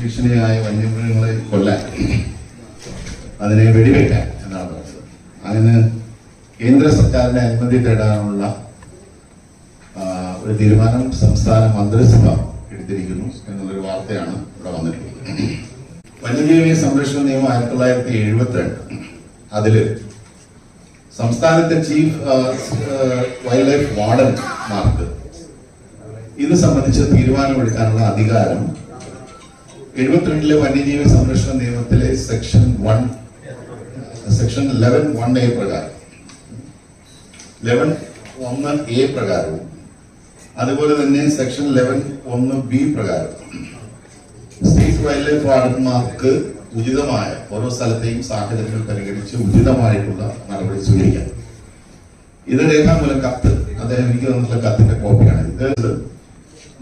ഭീഷണിയായ വന്യമൃഗങ്ങളെ കൊല്ലാൻ, അതിനെ വെടിവെക്കാൻ എന്നാണ് പറഞ്ഞത്. അതിന് കേന്ദ്ര സർക്കാരിന്റെ അനുമതി തേടാനുള്ള ഒരു തീരുമാനം സംസ്ഥാന മന്ത്രിസഭ എടുത്തിരിക്കുന്നു എന്നുള്ളൊരു വാർത്തയാണ് ഇവിടെ വന്നിട്ടുള്ളത്. വന്യജീവി സംരക്ഷണ നിയമം 1972 അതില് സംസ്ഥാനത്തെ ചീഫ് വൈൽഡ് ലൈഫ് വാർഡന്മാർക്ക് ഇത് സംബന്ധിച്ച് തീരുമാനമെടുക്കാനുള്ള അധികാരം 72 വന്യജീവി സംരക്ഷണ നിയമത്തിലെ സെക്ഷൻ 11(1)(a) പ്രകാരം 11(1)(a) പ്രകാരവും അതുപോലെ തന്നെ സെക്ഷൻ 11(1)(b) പ്രകാരം സ്റ്റേറ്റ് വൈൽഡ് ലൈഫ് വാർഡന്മാർക്ക് ഉചിതമായ ഓരോ സ്ഥലത്തെയും സാഹചര്യങ്ങൾ പരിഗണിച്ച് ഉചിതമായിട്ടുള്ള നടപടി സ്വീകരിക്കാം. ഇത് രേഖാമൂലം കത്ത് അദ്ദേഹം എനിക്ക് തന്നിട്ടുള്ള കത്തിന്റെ കോപ്പിയാണ്. ഇത്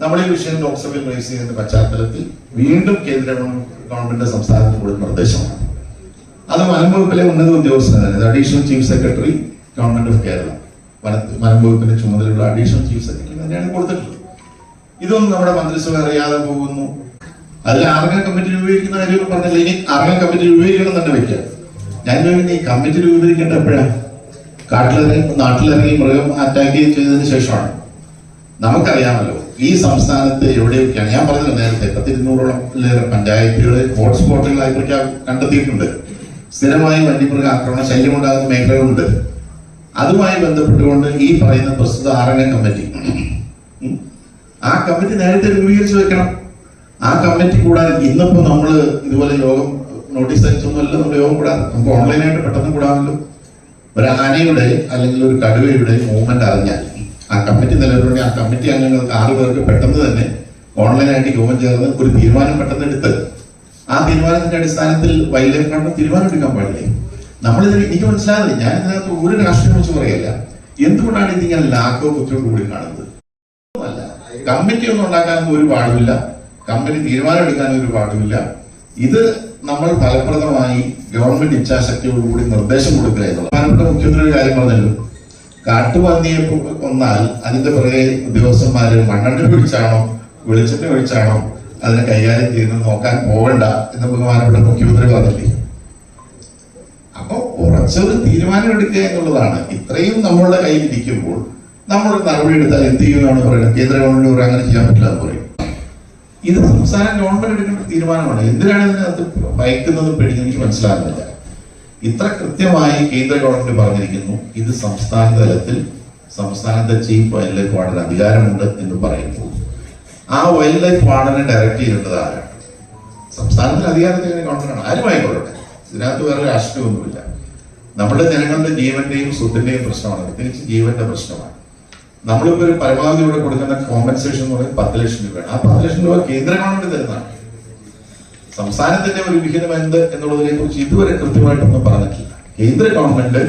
നമ്മൾ ഈ വിഷയം ലോക്സഭയിൽ റൈസ് ചെയ്യുന്ന പശ്ചാത്തലത്തിൽ വീണ്ടും കേന്ദ്ര ഗവൺമെന്റ് സംസ്ഥാനത്തിന് കൊടുത്ത നിർദ്ദേശമാണ്. അത് വനംവകുപ്പിലെ ഉന്നത ഉദ്യോഗസ്ഥനാണ്, additional chief secretary government of Kerala, വനംവകുപ്പിന്റെ ചുമതലയുള്ള അഡീഷണൽ ചീഫ് സെക്രട്ടറി തന്നെയാണ് കൊടുത്തിട്ടുള്ളത്. ഇതൊന്നും നമ്മുടെ മന്ത്രിസഭ അറിയാതെ പോകുന്നു. അതിൽ ആർഗൻ കമ്മിറ്റി രൂപീകരിക്കുന്ന കാര്യം പറഞ്ഞില്ല. ഇനി ആർഗൻ കമ്മിറ്റി രൂപീകരിക്കണം തന്നെ വെക്കുക. ഞാൻ ചോദിക്കുന്നത്, ഈ കമ്മിറ്റി രൂപീകരിക്കേണ്ട എപ്പോഴാണ്? നാട്ടിലിറങ്ങി മൃഗം അറ്റാക്ക് ചെയ്തതിനു ശേഷമാണ്. നമുക്കറിയാമല്ലോ ഈ സംസ്ഥാനത്ത് എവിടെയൊക്കെയാണ്, ഞാൻ പറഞ്ഞത് നേരത്തെ 200-ഓളം പഞ്ചായത്തുകളെ ഹോട്ട്സ്പോട്ടുകളായി കണ്ടെത്തിയിട്ടുണ്ട്. സ്ഥിരമായി വന്യമൃഗ ആക്രമണ ശല്യമുണ്ടാകുന്ന മേഖലകളുണ്ട്. അതുമായി ബന്ധപ്പെട്ടുകൊണ്ട് ഈ പറയുന്ന പ്രസ്തുത ആർഗൻ കമ്മിറ്റി, ആ കമ്മിറ്റി നേരത്തെ രൂപീകരിച്ച് വെക്കണം. ആ കമ്മിറ്റി കൂടാതെ ഇന്നിപ്പോ നമ്മള് ഇതുപോലെ യോഗം നോട്ടീസ് അയച്ചൊന്നുമല്ല നമ്മുടെ യോഗം കൂടാതെ നമുക്ക് ഓൺലൈനായിട്ട് പെട്ടെന്ന് കൂടാമല്ലോ. ഒരു ആനയുടെ അല്ലെങ്കിൽ ഒരു കടുവയുടെ മൂവ്മെന്റ് അറിഞ്ഞാൽ ആ കമ്മിറ്റി നിലവിലുണ്ടെങ്കിൽ ആ കമ്മിറ്റി അംഗങ്ങൾക്ക് 6 പേർക്ക് പെട്ടെന്ന് തന്നെ ഓൺലൈനായിട്ട് യോഗം ചേർന്ന് ഒരു തീരുമാനം പെട്ടെന്ന് എടുത്ത് ആ തീരുമാനത്തിന്റെ അടിസ്ഥാനത്തിൽ വൈൽഡ് ലൈഫ് ഗവൺമെന്റ് തീരുമാനം എടുക്കാൻ പാടില്ലേ? നമ്മളിത് എനിക്ക് മനസ്സിലാകുന്നില്ല. ഞാൻ ഇതിനകത്ത് ഒരു രാഷ്ട്രീയം വെച്ച് പറയല്ല. എന്തുകൊണ്ടാണ് ഇതിങ്ങനെ ലാക്കോ കുറ്റവും കൂടി കാണുന്നത്? അല്ല, കമ്മിറ്റി ഒന്നും ഉണ്ടാക്കാനൊന്നും ഒരു പാടുമില്ല, കമ്പനി തീരുമാനം എടുക്കാൻ ഒരു പാടുമില്ല. ഇത് നമ്മൾ ഫലപ്രദമായി ഗവൺമെന്റ് ഇച്ഛാശക്തിയോടുകൂടി നിർദ്ദേശം കൊടുക്കുക എന്നുള്ളത്. പ്രധാനപ്പെട്ട മുഖ്യമന്ത്രി ഒരു കാര്യം പറഞ്ഞല്ലോ, കാട്ടുപന്നിയെ കൊന്നാൽ അതിന്റെ പുറകെ ഉദ്യോഗസ്ഥന്മാര് മണ്ണെണ്ണ ഒഴിച്ചാണോ വെളിച്ചെണ്ണ ഒഴിച്ചാണോ അതിനെ കൈകാര്യം ചെയ്യുന്നത് നോക്കാൻ പോകണ്ട എന്ന് ബഹുമാനപ്പെട്ട മുഖ്യമന്ത്രി പറഞ്ഞില്ലേ. അപ്പൊ ഉറച്ചൊരു തീരുമാനം എടുക്കുക എന്നുള്ളതാണ്. ഇത്രയും നമ്മളുടെ കയ്യിൽ ഇരിക്കുമ്പോൾ നമ്മൾ നടപടി എടുത്താൽ എന്ത് ചെയ്യുമെന്നാണ് പറയുന്നത്. കേന്ദ്ര ഗവൺമെന്റ് അങ്ങനെ ചെയ്യാൻ പറ്റില്ല എന്ന് പറയും. ഇത് സംസ്ഥാന ഗവൺമെന്റ് എടുക്കേണ്ട തീരുമാനമാണ്. എന്തിനാണ് ഇതിനകത്ത് ഭയക്കുന്നതും പേടിക്കുന്നത് എനിക്ക് മനസ്സിലാകുന്നില്ല. ഇത്ര കൃത്യമായി കേന്ദ്ര ഗവൺമെന്റ് പറഞ്ഞിരിക്കുന്നു, ഇത് സംസ്ഥാന തലത്തിൽ സംസ്ഥാനത്തെ ചീഫ് വൈൽഡ് ലൈഫ് വാർഡന് അധികാരമുണ്ട് എന്ന് പറയുമ്പോൾ ആ വൈൽഡ് ലൈഫ് വാർഡനെ ഡയറക്റ്റ് ചെയ്യേണ്ടത് ആരാണ്? സംസ്ഥാനത്തിന് അധികാരത്തിന് ഗവൺമെന്റാണ്. ആരുമായിക്കൊള്ളട്ടെ, ഇതിനകത്ത് വേറെ രാഷ്ട്രീയമൊന്നുമില്ല. നമ്മുടെ ജനങ്ങളുടെ ജീവന്റെയും സ്വത്തിന്റെയും പ്രശ്നമാണ്, പ്രത്യേകിച്ച് ജീവന്റെ പ്രശ്നമാണ്. നമ്മളിപ്പോ ഒരു പരമാവധി ഇവിടെ കൊടുക്കുന്ന കോമ്പൻസേഷൻ എന്ന് പറയുന്നത് 10 ലക്ഷം രൂപയാണ്. ആ 10 ലക്ഷം രൂപ കേന്ദ്ര ഗവൺമെന്റ് തരുന്നതാണ്. സംസ്ഥാനത്തിന്റെ ഒരു വിഹിതം എന്ത് എന്നുള്ളതിനെ കുറിച്ച് ഇതുവരെ കൃത്യമായിട്ടൊന്നും പറഞ്ഞിട്ടില്ല. കേന്ദ്ര ഗവൺമെന്റ്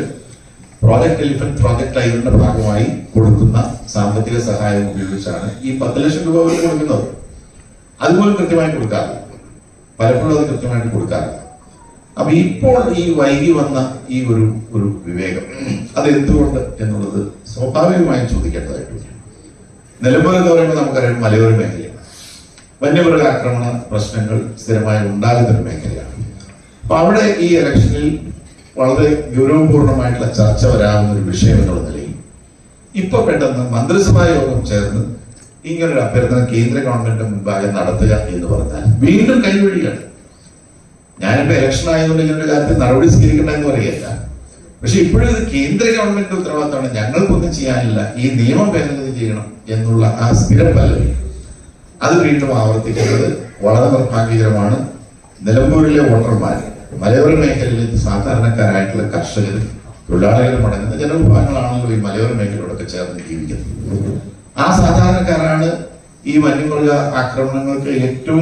പ്രോജക്ട് എലിഫന്റ് പ്രോജക്ട് ഐഡിന്റെ ഭാഗമായി കൊടുക്കുന്ന സാമ്പത്തിക സഹായം ഉപയോഗിച്ചാണ് ഈ 10 ലക്ഷം രൂപ അവർ കൊടുക്കുന്നത്. അതുപോലും കൃത്യമായി കൊടുക്കാറില്ല, പലപ്പോഴും അത് കൃത്യമായിട്ട് കൊടുക്കാറില്ല. അപ്പൊ ഇപ്പോൾ ഈ വൈകി വന്ന ഈ ഒരു വിവേകം അത് എന്തുകൊണ്ട് എന്നുള്ളത് സ്വാഭാവികമായും ചോദിക്കേണ്ടതായിട്ടുണ്ട്. നിലമ്പൂർ എന്ന് പറയുമ്പോൾ നമുക്കറിയാം മലയോര മേഖലയാണ്. വന്യമൃഗ ആക്രമണ പ്രശ്നങ്ങൾ സ്ഥിരമായി ഉണ്ടാകുന്ന ഒരു മേഖലയാണ്. അപ്പൊ അവിടെ ഈ ഇലക്ഷനിൽ വളരെ ഗൗരവപൂർണമായിട്ടുള്ള ചർച്ച വരാവുന്ന ഒരു വിഷയം എന്നുള്ള നിലയിൽ ഇപ്പൊ പെട്ടെന്ന് മന്ത്രിസഭാ യോഗം ചേർന്ന് ഇങ്ങനൊരു അഭ്യർത്ഥന കേന്ദ്ര ഗവൺമെന്റിന്റെ മുൻപാകെ നടത്തുക എന്ന് പറഞ്ഞാൽ വീണ്ടും കൈവഴിയാണ്. ഞാനിപ്പോ ഇലക്ഷൻ ആയതുകൊണ്ട് ഇങ്ങനൊരു കാര്യത്തിൽ നടപടി സ്വീകരിക്കണ്ട എന്ന് പറയല്ല. പക്ഷെ ഇപ്പോഴും ഇത് കേന്ദ്ര ഗവൺമെന്റ് ഉത്തരവാദിത്തമാണ്, ഞങ്ങൾക്കൊന്നും ചെയ്യാനില്ല, ഈ നിയമം ഭേദഗതി ചെയ്യണം എന്നുള്ള ആ സ്ഥിരം പല്ലവി അത് വീണ്ടും ആവർത്തിക്കുന്നത് വളരെ നിർഭാഗ്യകരമാണ്. നിലമ്പൂരിലെ വോട്ടർമാർ, മലയോര മേഖലയിലെ സാധാരണക്കാരായിട്ടുള്ള കർഷകർ, തൊഴിലാളികൾ അടങ്ങുന്ന ജനവിഭാഗങ്ങളാണല്ലോ ഈ മലയോര മേഖലയോടൊക്കെ ചേർന്ന് ജീവിക്കുന്നത്. ആ സാധാരണക്കാരാണ് ഈ വന്യമൃഗ ആക്രമണങ്ങൾക്ക് ഏറ്റവും